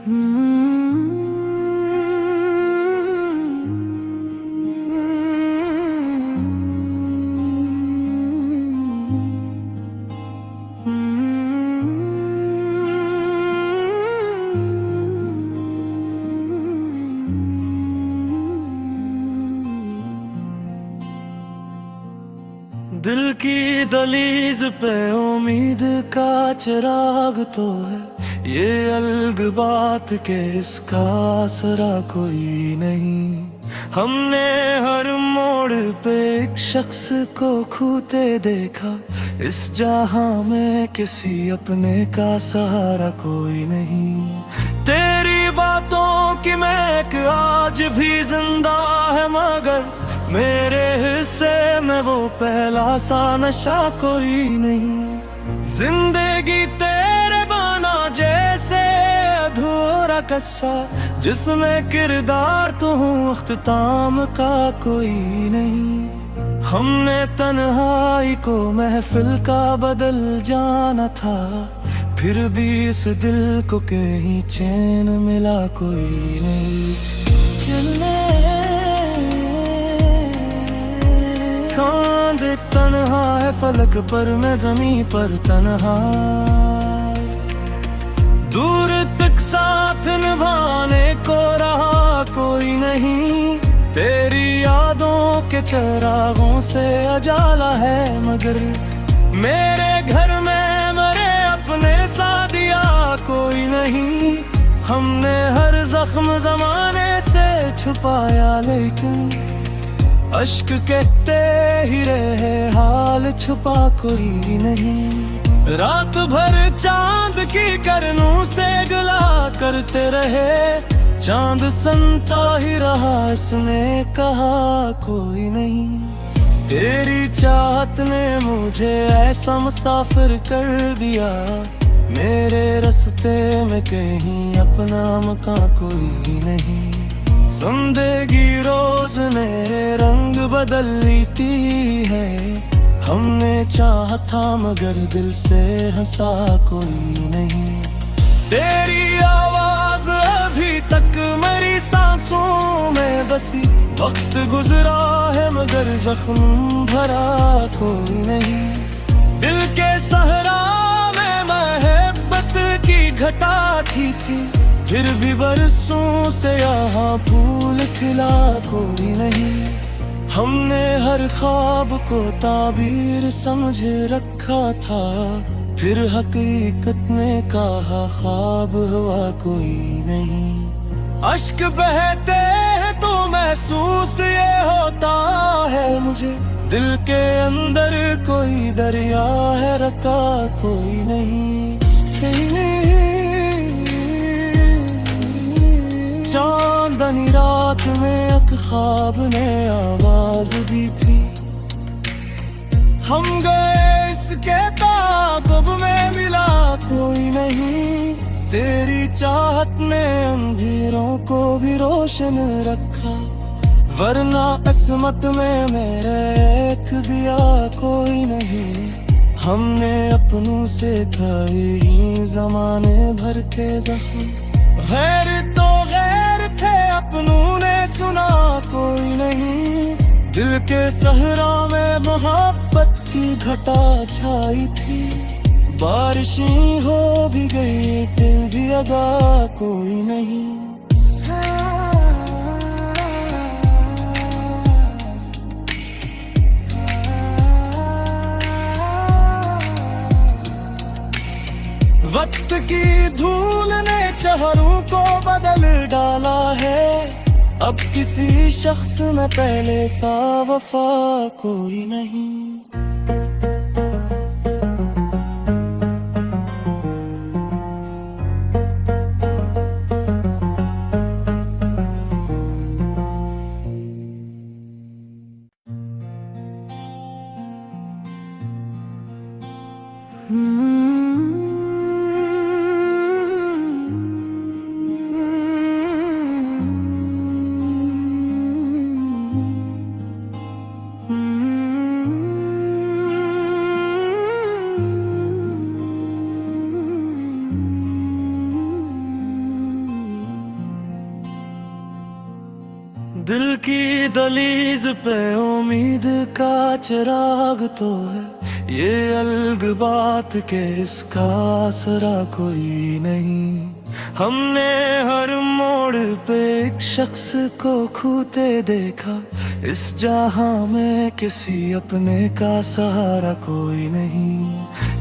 हम्म। दिल की दहलीज पे उम्मीद का चिराग तो है, ये अलग बात के इसका असरा कोई नहीं। हमने हर मोड़ पे एक शख्स को खूते देखा, इस जहां में किसी अपने का सहारा कोई नहीं। तेरी बातों की महक आज भी जिंदा है, मगर मेरे हिस्से में वो पहला सा नशा कोई नहीं। जिंदगी तेरे बाना जैसे अधूरा कस्सा, जिसमें किरदार तो हूँ अख्ताम का कोई नहीं। हमने तन्हाई को महफिल का बदल जाना था, फिर भी इस दिल को कहीं चैन मिला कोई नहीं। चलने चांद तन्हा है फलक पर, मैं ज़मीं पर तन्हा। दूर तक साथ निभाने को रहा कोई नहीं। तेरी यादों के चिरागों से अजाला है, मगर मेरे घर में मरे अपने सा दिया कोई नहीं। हमने हर जख्म जमाने से छुपाया, लेकिन अश्क कहते ही रहे हाल छुपा कोई नहीं। रात भर चांद की करनों से गला करते रहे, चांद सुनता ही रहा इसने कहा कोई नहीं। तेरी चाहत ने मुझे ऐसा मुसाफिर कर दिया, मेरे रास्ते में कहीं अपना मकान कोई नहीं। जिंदगी रोज नए रंग बदलती है, हमने चाहा था मगर दिल से हंसा कोई नहीं। तेरी आवाज अभी तक मेरी सांसों में बसी, वक्त गुजरा है मगर जख्म भरा कोई नहीं। दिल के सहरा में मोहब्बत की घटा थी, फिर भी बरसों से यहाँ फूल खिला कोई नहीं। हमने हर ख्वाब को ताबीर समझ रखा था, फिर हकीकत में कहा ख्वाब हुआ कोई नहीं। अश्क बहते हैं तो महसूस ये होता है मुझे, दिल के अंदर कोई दरिया है रखा कोई नहीं। चांदनी रात में एक ख्वाब ने आवाज दी थी, हम गए इसके ताक़ुब में मिला कोई नहीं। तेरी चाहत ने अंधेरों को भी रोशन रखा, वरना किस्मत में मेरे एक दिया कोई नहीं। हमने अपनों से खाए ही जमाने भर के जख्म, गैर तो गैर थे अपनों ने सुना कोई नहीं। दिल के सहरा में मोहब्बत की घटा छाई थी, बारिशें हो भी गई फिर भी अगा कोई नहीं। वक्त की धूल ने चेहरों को बदल डाला है, अब किसी शख्स में पहले सा वफा कोई नहीं। दिल की दहलीज पे उम्मीद का चिराग तो है, ये अलग बात के इसका असरा कोई नहीं। हमने हर मोड़ पे एक शख्स को खूते देखा, इस जहां में किसी अपने का सहारा कोई नहीं।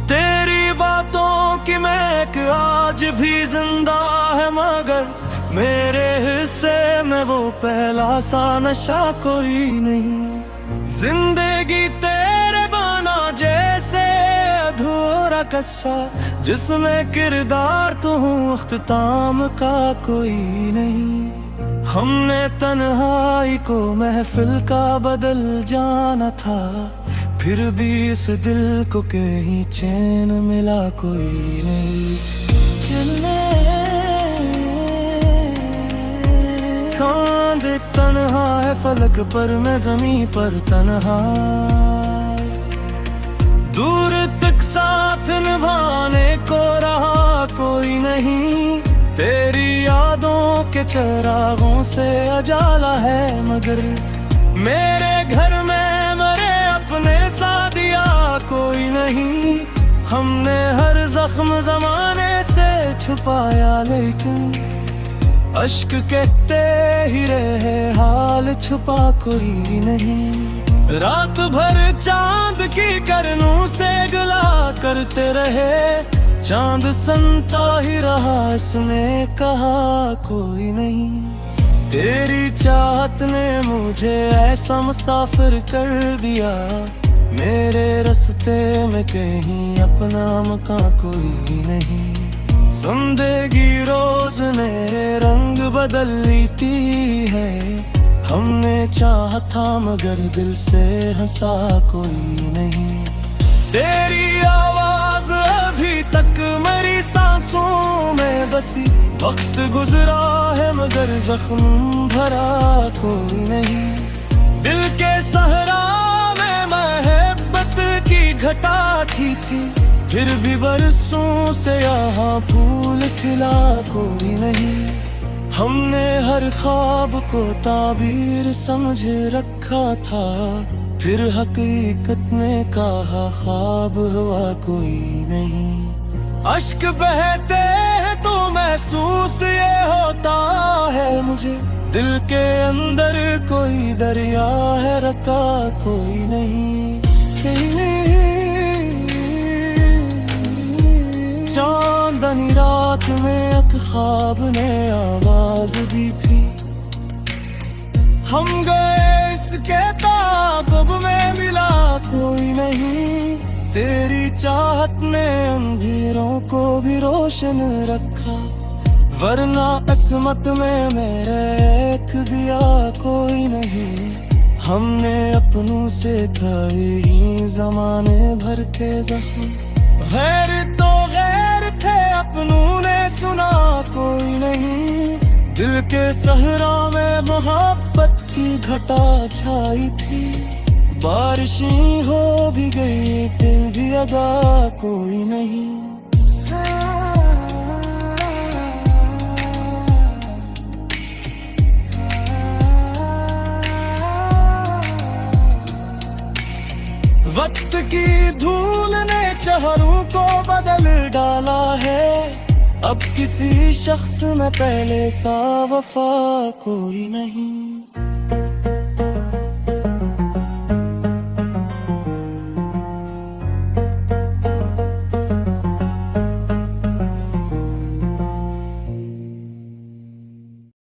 तेरी बातों की महक आज भी जिंदा है, मगर मेरे हिस्से में वो पहला सा नशा कोई नहीं। जिंदगी तेरे बना जैसे अधूरा कस्सा, जिसमें किरदार तो हूँ अख्ताम का कोई नहीं। हमने तन्हाई को महफिल का बदल जाना था, फिर भी इस दिल को कहीं चैन मिला कोई नहीं। चांद तन्हा है फलक पर, मैं ज़मीं पर तन्हा, दूर तक साथ निभाने को रहा कोई नहीं। तेरी यादों के चिरागों से अजाला है, मगर मेरे घर में मरे अपने सा दिया कोई नहीं। हमने हर जख्म जमाने से छुपाया, लेकिन अश्क कहते ही रहे हाल छुपा कोई नहीं। रात भर चांद की करनों से गला करते रहे, चांद सुनता ही रहा इसने कहा कोई नहीं। तेरी चाहत ने मुझे ऐसा मुसाफिर कर दिया, मेरे रास्ते में कहीं अपना मकान कोई नहीं। जिंदगी रोज नए रंग बदल लेती है, हमने चाहा था मगर दिल से हंसा कोई नहीं। तेरी आवाज अभी तक मेरी सांसों में बसी, वक्त गुजरा है मगर जख्म भरा कोई नहीं। दिल के सहरा में मोहब्बत की घटा थी, फिर भी बरसों से यहाँ फूल खिला कोई नहीं। हमने हर ख्वाब को ताबीर समझ रखा था, फिर हकीकत में कहा ख्वाब हुआ कोई नहीं। अश्क बहते हैं तो महसूस ये होता है मुझे, दिल के अंदर कोई दरिया है रखा कोई नहीं। चांदनी रात में एक ख्वाब ने आवाज दी थी, हम गए इसके ताक़ुब में मिला कोई नहीं। तेरी चाहत ने अंधेरों को भी रोशन रखा, वरना किस्मत में मेरे एक दिया कोई नहीं। हमने अपनों से खाए ही जमाने भर के जख्म, गैर तो गैर थे अपनों ने सुना कोई नहीं। दिल के सहरा में मोहब्बत की घटा छाई थी, बारिशें हो भी गई फिर भी अदा कोई नहीं। वक्त की धूल ने चेहरों को बदल डाला है, अब किसी शख्स में पहले सा वफा कोई नहीं।